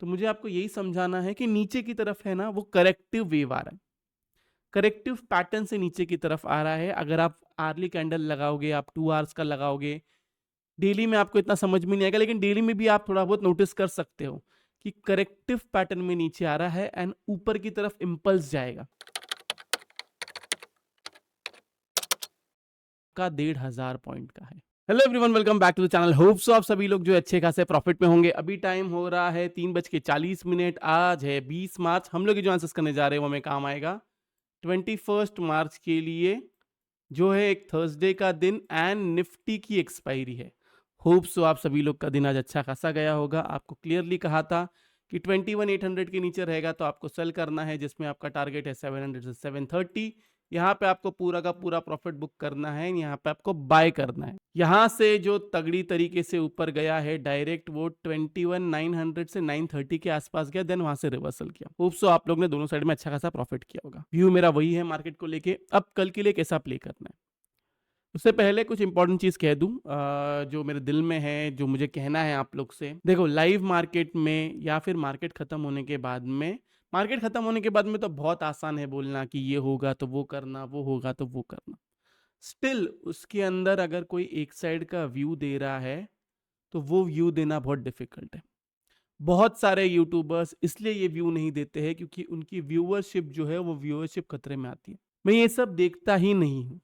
तो मुझे आपको यही समझाना है कि नीचे की तरफ है ना वो करेक्टिव वेव आ रहा है, करेक्टिव पैटर्न से नीचे की तरफ आ रहा है। अगर आप आर्ली कैंडल लगाओगे, आप 2 आवर्स का लगाओगे, डेली में आपको इतना समझ में नहीं आएगा, लेकिन डेली में भी आप थोड़ा बहुत नोटिस कर सकते हो कि करेक्टिव पैटर्न में नीचे आ रहा है एंड ऊपर की तरफ इम्पल्स जाएगा का 1,500 पॉइंट का है। Hello everyone, welcome back to the channel. Hope so आप सभी लोग जो अच्छे खासे प्रॉफिट में होंगे। अभी टाइम हो रहा है 3:40। आज है 20 मार्च। हम लोग जो आंसर्स करने जा रहे हैं वो हमें काम आएगा 21 मार्च के लिए, जो है एक थर्सडे का दिन एंड निफ्टी की एक्सपायरी है। होप सो आप सभी लोग का दिन आज अच्छा खासा गया होगा। आपको क्लियरली कहा था कि 21,800 के नीचे रहेगा तो आपको सेल करना है, जिसमें आपका टारगेट है 700 से 730। यहाँ पे आपको पूरा का पूरा प्रॉफिट बुक करना है, यहाँ पे आपको बाय करना है। यहाँ से जो तगड़ी तरीके से ऊपर गया है डायरेक्ट, वो 21,900 से 930 के आसपास गया, देन वहां से रिवर्सल किया। होप सो आप लोग ने दोनों साइड में अच्छा खासा प्रॉफिट किया होगा। व्यू मेरा वही है मार्केट को लेके। अब कल के लिए कैसा प्ले करना है, उससे पहले कुछ इंपॉर्टेंट चीज कह दूं जो मेरे दिल में है, जो मुझे कहना है आप लोग से। देखो, लाइव मार्केट में या फिर मार्केट खत्म होने के बाद में, मार्केट खत्म होने के बाद में तो बहुत आसान है बोलना कि ये होगा तो वो करना, वो होगा तो वो करना। स्टिल उसके अंदर अगर कोई एक साइड का व्यू दे रहा है तो वो व्यू देना बहुत डिफिकल्ट है। बहुत सारे यूट्यूबर्स इसलिए ये व्यू नहीं देते हैं क्योंकि उनकी व्यूअरशिप जो है वो व्यूअरशिप खतरे में आती है। मैं ये सब देखता ही नहीं हूँ।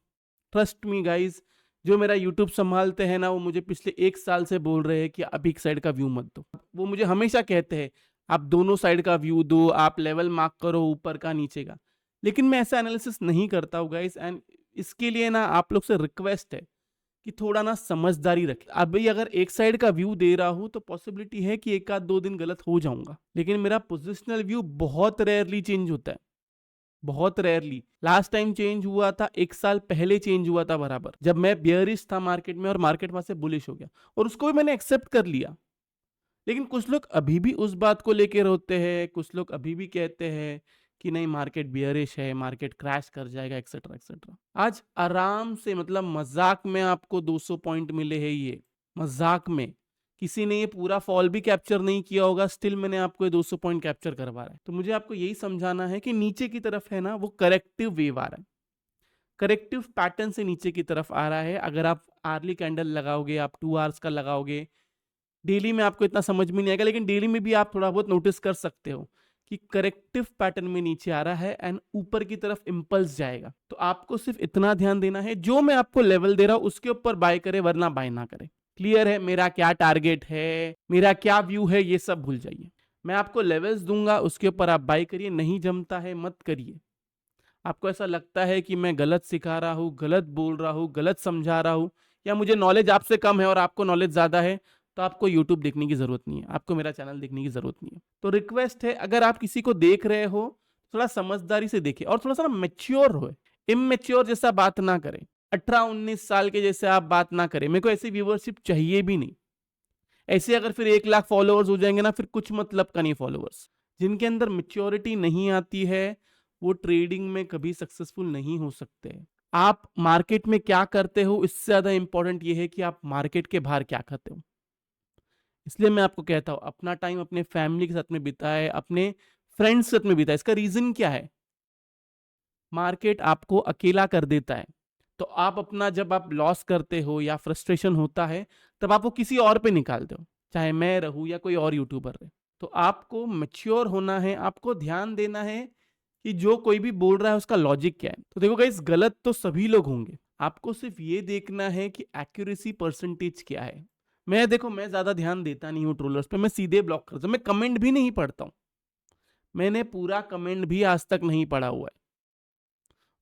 ट्रस्ट मी गाइज, जो मेरा यूट्यूब संभालते हैं ना, वो मुझे पिछले 1 साल से बोल रहे हैं कि आप एक साइड का व्यू मत दो। वो मुझे हमेशा कहते हैं आप दोनों साइड का व्यू दो, आप लेवल मार्क करो ऊपर का नीचे का। लेकिन मैं ऐसा एनालिसिस नहीं करता हूँ गाइज, एंड इसके लिए ना आप लोग से रिक्वेस्ट है कि थोड़ा ना समझदारी रखें। अभी अगर एक साइड का व्यू दे रहा हूं तो पॉसिबिलिटी है कि 1 आध 2 दिन गलत हो जाऊंगा, लेकिन मेरा पोजिशनल व्यू बहुत रेयरली चेंज होता है, बहुत रेयरली। लास्ट टाइम चेंज हुआ था 1 साल पहले, चेंज हुआ था बराबर, जब मैं बियरिश था मार्केट में और मार्केट वहां से बुलिश हो गया, और उसको भी मैंने एक्सेप्ट कर लिया। लेकिन कुछ लोग अभी भी उस बात को लेकर रोते हैं, कुछ लोग अभी भी कहते हैं कि नहीं मार्केट बियरिश है, मार्केट क्रैश कर जाएगा, एक्सेट्रा एक्सेट्रा। आज आराम से, मतलब मजाक में आपको 200 पॉइंट मिले हैं, ये मजाक में। किसी ने ये पूरा फॉल भी कैप्चर नहीं किया होगा, स्टिल मैंने आपको ये 200 पॉइंट कैप्चर करवा रहा है। तो मुझे आपको यही समझाना है कि नीचे की तरफ है ना वो करेक्टिव वेव आ रहा है, करेक्टिव पैटर्न से नीचे की तरफ आ रहा है। अगर आप आर्ली कैंडल लगाओगे, आप 2 आवर्स का लगाओगे, डेली में आपको इतना समझ में नहीं आएगा, लेकिन डेली में भी आप थोड़ा बहुत नोटिस कर सकते हो कि करेक्टिव पैटर्न में नीचे आ रहा है एंड ऊपर की तरफ इंपल्स जाएगा। तो आपको सिर्फ इतना ध्यान देना है, जो मैं आपको लेवल दे रहा हूं उसके ऊपर बाय करे, वरना बाय ना करे। क्लियर है मेरा क्या टारगेट है, मेरा क्या व्यू है, ये सब भूल जाइए। मैं आपको लेवल्स दूंगा, उसके ऊपर आप बाय करिए। नहीं जमता है मत करिए। आपको ऐसा लगता है कि मैं गलत सिखा रहा हूँ, गलत बोल रहा हूँ, गलत समझा रहा हूँ, या मुझे नॉलेज आपसे कम है और आपको नॉलेज ज्यादा है, तो आपको यूट्यूब देखने की जरूरत नहीं है, आपको मेरा चैनल देखने की जरूरत नहीं है। तो रिक्वेस्ट है, अगर आप किसी को देख रहे हो थोड़ा समझदारी से देखिए और थोड़ा सा ना मेच्योर हो। इमेच्योर जैसा बात ना करें, 18-19 साल के जैसे आप बात ना करें। मेरे को ऐसी व्यूअरशिप चाहिए भी नहीं। ऐसे अगर फिर 1 लाख फॉलोअर्स हो जाएंगे ना, फिर कुछ मतलब का नहीं फॉलोअर्स। जिनके अंदर मेच्योरिटी नहीं आती है वो ट्रेडिंग में कभी सक्सेसफुल नहीं हो सकते। आप मार्केट में क्या करते हो, इससे ज्यादा इंपॉर्टेंट ये है कि आप मार्केट के बाहर क्या करते हो। इसलिए मैं आपको कहता हूं अपना टाइम अपने फैमिली के साथ में बिताए, अपने फ्रेंड्स के साथ में बिताए। इसका रीजन क्या है, मार्केट आपको अकेला कर देता है। तो आप अपना, जब आप लॉस करते हो या फ्रस्ट्रेशन होता है, तब आप वो किसी और पे निकालते हो, चाहे मैं रहूं या कोई और यूट्यूबर रहे। तो आपको मैच्योर होना है, आपको ध्यान देना है कि जो कोई भी बोल रहा है उसका लॉजिक क्या है। तो देखो गाइस, गलत तो सभी लोग होंगे, आपको सिर्फ ये देखना है कि एक्यूरेसी परसेंटेज क्या है। मैं ज्यादा ध्यान देता नहीं हूँ ट्रोलर्स पे, मैं सीधे ब्लॉक करता हूँ, मैं कमेंट भी नहीं पढ़ता हूँ। मैंने पूरा कमेंट भी आज तक नहीं पढ़ा हुआ है,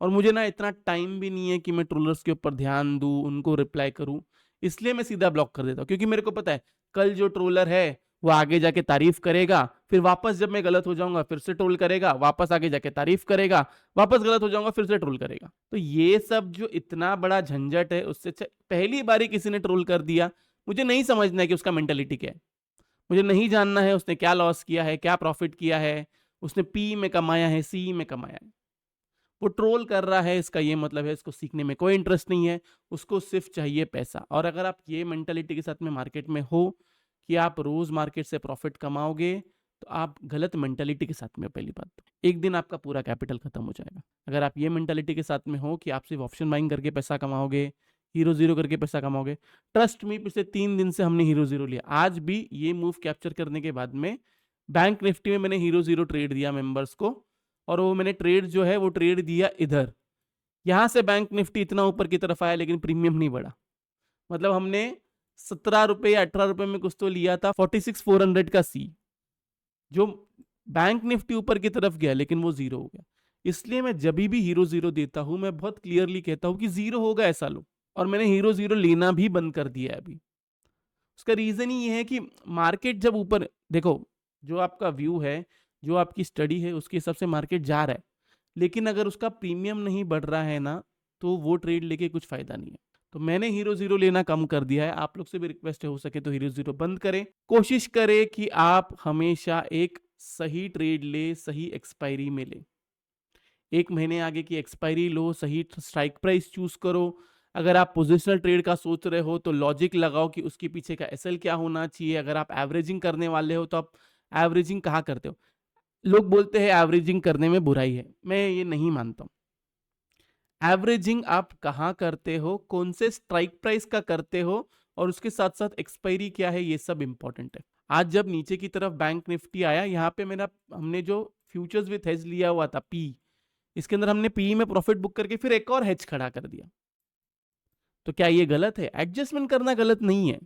और मुझे ना इतना टाइम भी नहीं है कि मैं ट्रोलर्स के ऊपर ध्यान दूं, उनको रिप्लाई करूं। इसलिए मैं सीधा ब्लॉक कर देता हूं, क्योंकि मेरे को पता है कल जो ट्रोलर है वो आगे जाके तारीफ करेगा, फिर वापस जब मैं गलत हो जाऊंगा फिर से ट्रोल करेगा, वापस आगे जाके तारीफ करेगा, वापस गलत हो जाऊंगा फिर से ट्रोल करेगा। तो ये सब जो इतना बड़ा झंझट है, उससे अच्छा पहली बारी किसी ने ट्रोल कर दिया, मुझे नहीं समझना है कि उसका मेंटेलिटी क्या है। मुझे नहीं जानना है उसने क्या लॉस किया है, क्या प्रॉफिट किया है, उसने पी में कमाया है, सी में कमाया है। वो ट्रोल कर रहा है, इसका ये मतलब है इसको सीखने में कोई इंटरेस्ट नहीं है, उसको सिर्फ चाहिए पैसा। और अगर आप ये मेंटालिटी के साथ में मार्केट में हो कि आप रोज मार्केट से प्रॉफिट कमाओगे, तो आप गलत मेंटालिटी के साथ में हो। पहली बात तो एक दिन आपका पूरा कैपिटल खत्म हो जाएगा। अगर आप ये मेंटालिटी के साथ में हो कि आप सिर्फ ऑप्शन बाइंग करके पैसा कमाओगे, हीरो जीरो करके पैसा कमाओगे, ट्रस्ट मी पिछले 3 दिन से हमने हीरो जीरो लिया। आज भी ये मूव कैप्चर करने के बाद में बैंक निफ्टी में मैंने हीरो जीरो ट्रेड दिया मेंबर्स को, और वो मैंने ट्रेड जो है वो ट्रेड दिया इधर। यहां से बैंक निफ्टी इतना ऊपर की तरफ आया लेकिन प्रीमियम नहीं बढ़ा। मतलब हमने 17 रुपए या 18 रुपए में कुछ तो लिया था 46,400 का सी, जो बैंक निफ्टी ऊपर की तरफ गया लेकिन वो जीरो हो गया। इसलिए मैं जब भी हीरो जीरो देता हूं मैं बहुत क्लियरली कहता हूं कि जीरो होगा ऐसा लो, और मैंने हीरो जीरो लेना भी बंद कर दिया है अभी। उसका रीजन ही ये है कि मार्केट जब ऊपर, देखो जो आपका व्यू है, जो आपकी स्टडी है, उसके हिसाब से मार्केट जा रहा है, लेकिन अगर उसका प्रीमियम नहीं बढ़ रहा है ना, तो वो ट्रेड लेके कुछ फायदा नहीं है। तो मैंने हीरो जीरो लेना कम कर दिया है। आप लोग से भी रिक्वेस्ट है, हो सके तो हीरो जीरो बंद करें। कोशिश करें कि आप हमेशा एक सही ट्रेड ले, सही एक्सपायरी में ले। 1 महीने आगे की एक्सपायरी लो, सही स्ट्राइक प्राइस चूज करो। अगर आप पोजिशनल ट्रेड का सोच रहे हो तो लॉजिक लगाओ कि उसके पीछे का एसएल क्या होना चाहिए। अगर आप एवरेजिंग करने वाले हो तो आप एवरेजिंग कहाँ करते हो। लोग बोलते हैं एवरेजिंग करने में बुराई है, मैं ये नहीं मानता हूं। एवरेजिंग आप कहाँ करते हो, कौन से स्ट्राइक प्राइस का करते हो, और उसके साथ साथ एक्सपायरी क्या है, ये सब इंपॉर्टेंट है। आज जब नीचे की तरफ बैंक निफ्टी आया, यहाँ पे मेरा हमने जो फ्यूचर्स विथ हेज लिया हुआ था पी, इसके अंदर हमने पी में प्रॉफिट बुक करके फिर एक और हेज खड़ा कर दिया। तो क्या ये गलत है? एडजस्टमेंट करना गलत नहीं है।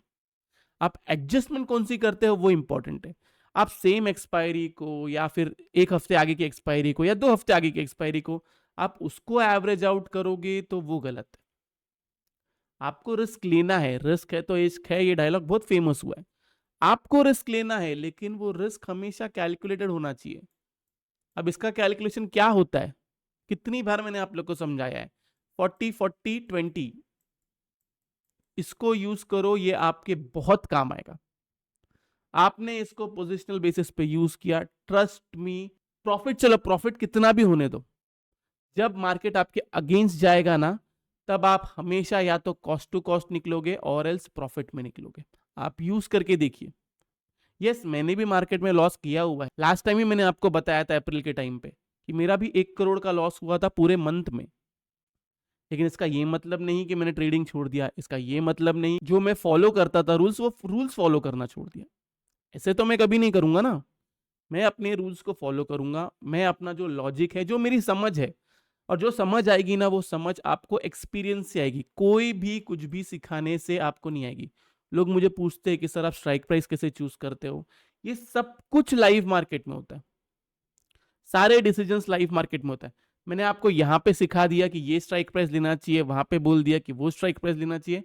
आप एडजस्टमेंट कौन सी करते हो वो इंपॉर्टेंट है। आप सेम एक्सपायरी को, या फिर 1 हफ्ते आगे की एक्सपायरी को, या 2 हफ्ते आगे की एक्सपायरी को आप उसको एवरेज आउट करोगे तो वो गलत है। आपको रिस्क लेना है, रिस्क है तो इश्क है, ये डायलॉग बहुत फेमस हुआ है। आपको रिस्क लेना है लेकिन वो रिस्क हमेशा कैलकुलेटेड होना चाहिए। अब इसका कैलकुलेशन क्या होता है, कितनी बार मैंने आप लोग को समझाया है। 40-40-20 इसको यूज करो, ये आपके बहुत काम आएगा। आपने इसको पोजिशनल बेसिस पे यूज किया, ट्रस्ट मी, प्रॉफिट, चलो प्रॉफिट कितना भी होने दो, जब मार्केट आपके अगेंस्ट जाएगा ना, तब आप हमेशा या तो कॉस्ट टू कॉस्ट निकलोगे और एल्स प्रॉफिट में निकलोगे। आप यूज करके देखिए। यस, मैंने भी मार्केट में लॉस किया हुआ है। लास्ट टाइम ही मैंने आपको बताया था अप्रैल के टाइम पे कि मेरा भी 1 करोड़ का लॉस हुआ था पूरे मंथ में। लेकिन इसका ये मतलब नहीं कि मैंने ट्रेडिंग छोड़ दिया। इसका ये मतलब नहीं जो मैं फॉलो करता था रूल्स, वो रूल्स फॉलो करना छोड़ दिया। ऐसे तो मैं कभी नहीं करूंगा ना। मैं अपने रूल्स को फॉलो करूंगा। मैं अपना जो लॉजिक है, जो मेरी समझ है, और जो समझ आएगी ना, वो समझ आपको एक्सपीरियंस से आएगी। कोई भी कुछ भी सिखाने से आपको नहीं आएगी। लोग मुझे पूछते हैं कि सर आप स्ट्राइक प्राइस कैसे चूज करते हो। ये सब कुछ लाइव मार्केट में होता है। सारे डिसीजंस लाइव मार्केट में होता है। मैंने आपको यहां पे सिखा दिया कि ये स्ट्राइक प्राइस लेना चाहिए, वहां पे बोल दिया कि वो स्ट्राइक प्राइस लेना चाहिए।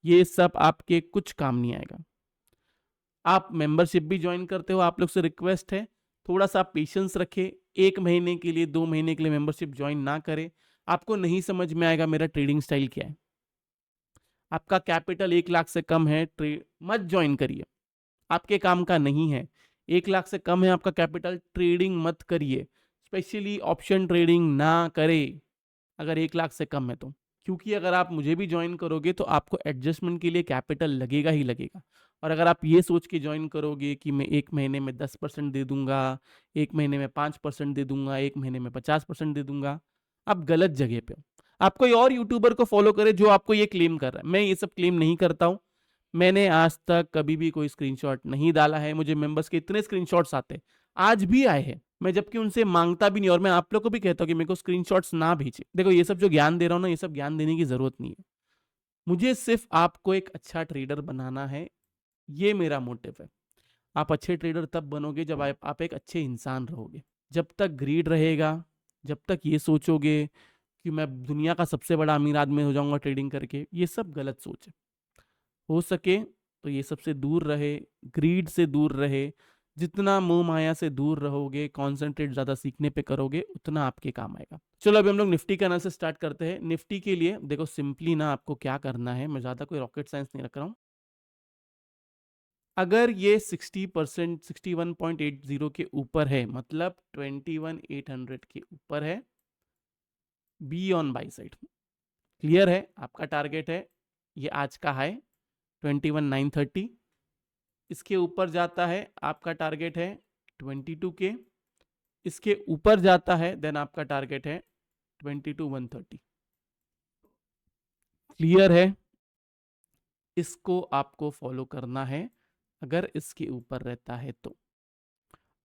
ये सब आपके कुछ काम नहीं आएगा। आप मेंबरशिप भी ज्वाइन करते हो, आप लोग से रिक्वेस्ट है थोड़ा सा पेशेंस रखें। 1 महीने के लिए, 2 महीने के लिए मेंबरशिप ज्वाइन ना करें। आपको नहीं समझ में आएगा मेरा ट्रेडिंग स्टाइल क्या है। आपका कैपिटल 1 लाख से कम है, मत ज्वाइन करिए, आपके काम का नहीं है। 1 लाख से कम है आपका कैपिटल, ट्रेडिंग मत करिए। स्पेशली ऑप्शन ट्रेडिंग ना करे अगर 1 लाख से कम है तो। क्योंकि अगर आप मुझे भी ज्वाइन करोगे तो आपको एडजस्टमेंट के लिए कैपिटल लगेगा ही लगेगा। और अगर आप ये सोच के ज्वाइन करोगे कि मैं 1 महीने में 10% दे दूंगा, 1 महीने में 5% दे दूंगा, 1 महीने में 50% दे दूंगा, आप गलत जगह पे हो। आप कोई और यूट्यूबर को फॉलो करें जो आपको ये क्लेम कर रहा है। मैं ये सब क्लेम नहीं करता हूं। मैंने आज तक कभी भी कोई स्क्रीनशॉट नहीं डाला है। मुझे मेंबर्स के इतने स्क्रीनशॉट्स आते हैं, आज भी आए हैं, मैं जबकि उनसे मांगता भी नहीं। और मैं आप लोग को भी कहता हूं कि मेरे को स्क्रीनशॉट्स ना भेजे। देखो ये सब जो ज्ञान दे रहा हूं ना, ये सब ज्ञान देने की जरूरत नहीं है। मुझे सिर्फ आपको एक अच्छा ट्रेडर बनाना है, ये मेरा मोटिव है। आप अच्छे ट्रेडर तब बनोगे जब आप एक अच्छे इंसान रहोगे। जब तक ग्रीड रहेगा, जब तक ये सोचोगे कि मैं दुनिया का सबसे बड़ा अमीर आदमी हो जाऊंगा ट्रेडिंग करके, ये सब गलत सोच है। हो सके तो ये सबसे दूर रहे, ग्रीड से दूर रहे। जितना मोह माया से दूर रहोगे, कॉन्सेंट्रेट ज्यादा सीखने पे करोगे, उतना आपके काम आएगा। चलो अभी हम लोग निफ्टी का एनालिसिस स्टार्ट करते हैं। निफ्टी के लिए देखो सिंपली ना आपको क्या करना है, मैं ज्यादा कोई रॉकेट साइंस नहीं रख रहा हूँ। अगर ये 60%, 61.80 के ऊपर है, मतलब 21,800 के ऊपर है, be on by side. Clear है? आपका टारगेट है ये आज का हाई 21,930। इसके ऊपर जाता है, आपका टारगेट है 22 के, इसके ऊपर जाता है देन आपका टारगेट है 22,130। क्लियर है? इसको आपको फॉलो करना है अगर इसके ऊपर रहता है तो।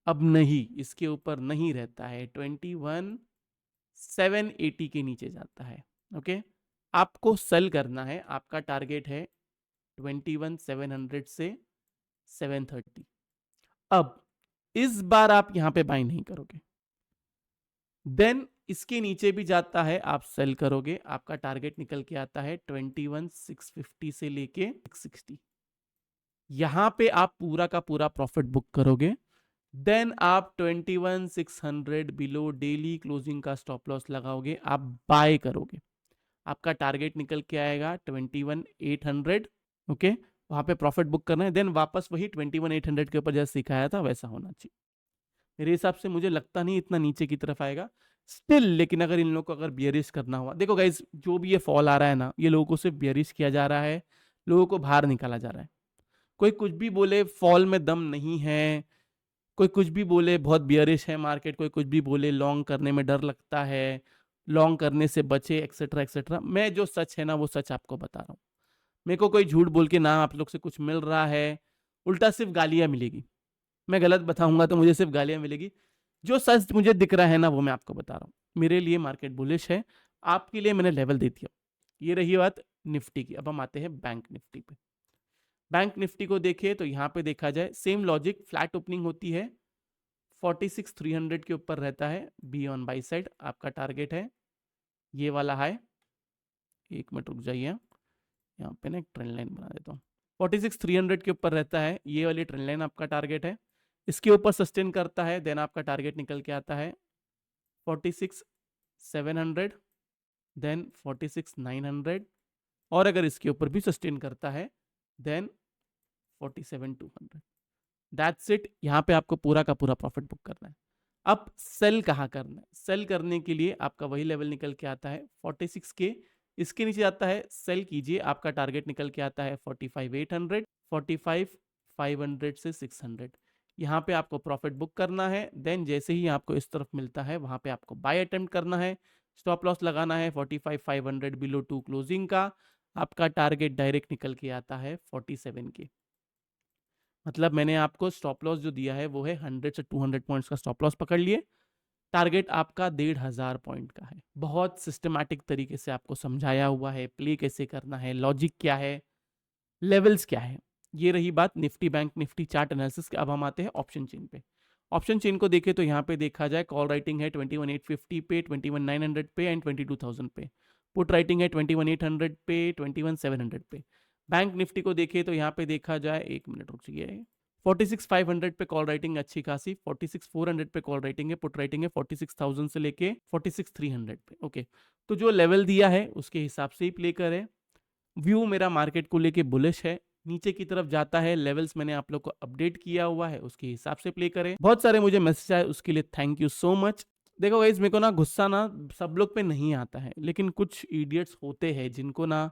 अब नहीं, इसके ऊपर नहीं रहता है, 21,780 के नीचे जाता है, ओके, आपको सेल करना है। आपका टारगेट है 21,700 से 730। अब इस बार आप यहां पे बाय नहीं करोगे, देन इसके नीचे भी जाता है, आप सेल करोगे, आपका टारगेट निकल के आता है 21,650 से लेके 660। यहां पे आप पूरा का पूरा प्रॉफिट बुक करोगे, देन आप 21,600 बिलो डेली क्लोजिंग का स्टॉप लॉस लगाओगे, आप बाय करोगे, आपका टारगेट निकल के आएगा 21,800, ओके, वहां पे प्रॉफिट बुक करना है, देन वापस वही 21,800 के ऊपर जैसे सिखाया था वैसा होना चाहिए। मेरे हिसाब से मुझे लगता नहीं इतना नीचे की तरफ आएगा स्टिल, लेकिन अगर इन लोगों को अगर बियरिश करना हुआ, देखो गाइज जो भी ये फॉल आ रहा है ना, ये लोगों को सिर्फ बियरिश किया जा रहा है, लोगों को बाहर निकाला जा रहा है। कोई कुछ भी बोले फॉल में दम नहीं है, कोई कुछ भी बोले बहुत बियरिश है मार्केट, कोई कुछ भी बोले लॉन्ग करने में डर लगता है, लॉन्ग करने से बचे, एक्सेट्रा एक्सेट्रा। मैं जो सच है ना वो सच आपको बता रहा हूँ। मेरे को कोई झूठ बोल के ना आप लोग से कुछ मिल रहा है, उल्टा सिर्फ गालियां मिलेगी। मैं गलत बताऊंगा तो मुझे सिर्फ गालियां मिलेगी। जो सच मुझे दिख रहा है ना वो मैं आपको बता रहा हूँ। मेरे लिए मार्केट बुलिश है, आपके लिए मैंने लेवल दे दिया। ये रही बात निफ्टी की। अब हम आते हैं बैंक निफ्टी पे। बैंक निफ्टी को देखें तो यहाँ पे देखा जाए सेम लॉजिक, फ्लैट ओपनिंग होती है, 46,300 के ऊपर रहता है, बी ऑन बाई साइड। आपका टारगेट है ये वाला हाई, एक मिनट रुक जाइए, यहाँ पे ना एक ट्रेंड लाइन बना देता हूँ। 46,300 के ऊपर रहता है, ये वाली ट्रेंड लाइन आपका टारगेट है। इसके ऊपर सस्टेन करता है, देन आपका टारगेट निकल के आता है 46,700, देन 46,900, और अगर इसके ऊपर भी सस्टेन करता है देन 47,200। That's it. यहाँ पे आपको पूरा का पूरा प्रॉफिट बुक करना है। अब सेल कहाँ करना है? सेल करने के लिए आपका वही लेवल निकल के आता है 46 के, इसके नीचे आता है सेल कीजिए, आपका टारगेट निकल के आता है 45,800, 45,500 से 600। यहाँ पे आपको प्रॉफिट बुक करना है, देन जैसे ही आपको इस तरफ मिलता है वहां पे आपको बाय अटेम्प्ट करना है, स्टॉप लॉस लगाना है 45,500 बिलो 2 क्लोजिंग का। आपका टारगेट डायरेक्ट निकल के आता है 47 के। मतलब मैंने आपको स्टॉप लॉस जो दिया है वो है 100 से 200 पॉइंट्स का स्टॉप लॉस पकड़ लिए, टारगेट आपका 1,500 पॉइंट का है। बहुत सिस्टमैटिक तरीके से आपको समझाया हुआ है, प्ले कैसे करना है, लॉजिक क्या है, लेवल्स क्या है। ये रही बात Nifty bank Nifty chart analysis के। अब हम आते हैं ऑप्शन चेन पे। ऑप्शन चेन को देखें तो यहाँ पे देखा जाए कॉल राइटिंग है 21,850 पे, 21,900 पे एंड 22,000 पे। पुट राइटिंग है 21,800 पे, 21,700 पे। बैंक निफ्टी को देखें तो यहाँ पे देखा जाए, एक मिनट रुक जाइए, 46,500 पे कॉल राइटिंग अच्छी खासी, 46,400 पे कॉल राइटिंग है, पुट राइटिंग है 46,000 से लेके 46,300 पे। ओके, तो जो लेवल दिया है उसके हिसाब से ही प्ले करें। व्यू मेरा मार्केट को लेके बुलिश है, नीचे की तरफ जाता है, लेवल्स मैंने आप लोग को अपडेट किया हुआ है, उसके हिसाब से प्ले करें। बहुत सारे मुझे मैसेज आए, उसके लिए थैंक यू सो मच। देखो गाइस, मेरे को ना गुस्सा ना सब लोग पे नहीं आता है, लेकिन कुछ इडियट्स होते हैं जिनको ना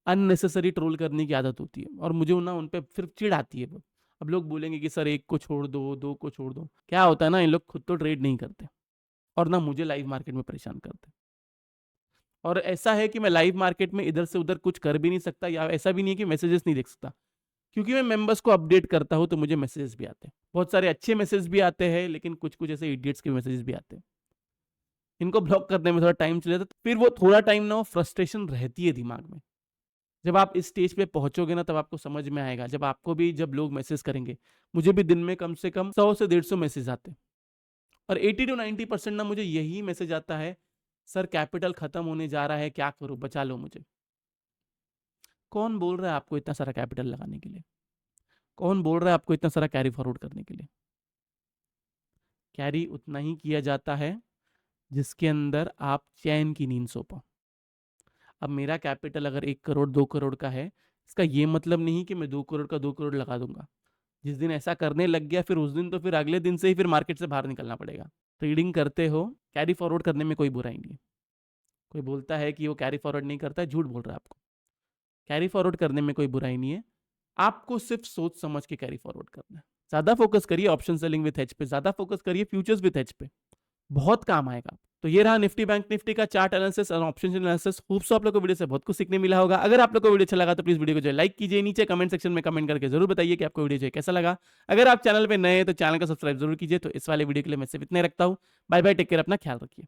अननेसेसरी ट्रोल करने की आदत होती है, और मुझे ना उन पे फिर चिढ़ आती है। अब लोग बोलेंगे कि सर एक को छोड़ दो, दो को छोड़ दो। क्या होता है ना, इन लोग खुद तो ट्रेड नहीं करते और ना मुझे लाइव मार्केट में परेशान करते। और ऐसा है कि मैं लाइव मार्केट में इधर से उधर कुछ कर भी नहीं सकता, या ऐसा भी नहीं है कि मैसेजेस नहीं देख सकता, क्योंकि मैं मेंबर्स को अपडेट करता हूं तो मुझे मैसेजेस भी आते हैं। बहुत सारे अच्छे मैसेज भी आते हैं, लेकिन कुछ कुछ ऐसे इडियट्स के मैसेजेस भी आते हैं। इनको ब्लॉक करने में थोड़ा टाइम चले जाता, फिर वो थोड़ा टाइम ना फ्रस्ट्रेशन रहती है दिमाग में। जब आप इस स्टेज पे पहुंचोगे ना तब आपको समझ में आएगा, जब आपको भी जब लोग मैसेज करेंगे। मुझे भी दिन में कम से कम 100 से 150 मैसेज आते हैं, और 80 to 90% ना मुझे यही मैसेज आता है, सर कैपिटल खत्म होने जा रहा है, क्या करूं, बचा लो मुझे। कौन बोल रहा है आपको इतना सारा कैपिटल लगाने के लिए? कौन बोल रहा है आपको इतना सारा कैरी फॉरवर्ड करने के लिए? कैरी उतना ही किया जाता है जिसके अंदर आप चैन की नींद सो पाओ। अब मेरा कैपिटल अगर 1 करोड़ 2 करोड़ का है, इसका ये मतलब नहीं कि मैं 2 करोड़ का 2 करोड़ लगा दूंगा। जिस दिन ऐसा करने लग गया फिर उस दिन तो फिर अगले दिन से ही फिर मार्केट से बाहर निकलना पड़ेगा। ट्रेडिंग करते हो, कैरी फॉरवर्ड करने में कोई बुराई नहीं है। कोई बोलता है कि वो कैरी फॉरवर्ड नहीं करता है, झूठ बोल रहा है आपको। कैरी फॉरवर्ड करने में कोई बुराई नहीं है, आपको सिर्फ सोच समझ के कैरी फॉरवर्ड करना है। ज़्यादा फोकस करिए ऑप्शन सेलिंग विथ हेज पे, ज़्यादा फोकस करिए फ्यूचर्स विथ हेज पे, बहुत काम आएगा। तो ये रहा निफ्टी बैंक निफ्टी का चार्ट एनालिसिस और ऑप्शन एनालिसिस। होप सो आप लोग को वीडियो से बहुत कुछ सीखने मिला होगा। अगर आप लोग को वीडियो अच्छा लगा तो प्लीज वीडियो को जो लाइक कीजिए, नीचे कमेंट सेक्शन में कमेंट करके जरूर बताइए कि आपको वीडियो जो कैसा लगा। अगर आप चैनल पे नए हैं तो चैनल को सब्सक्राइब जरूर कीजिए। तो इस वाले वीडियो के लिए मैं सिर्फ इतने रखता हूँ। बाय बाय, टेक केयर, अपना ख्याल रखिए।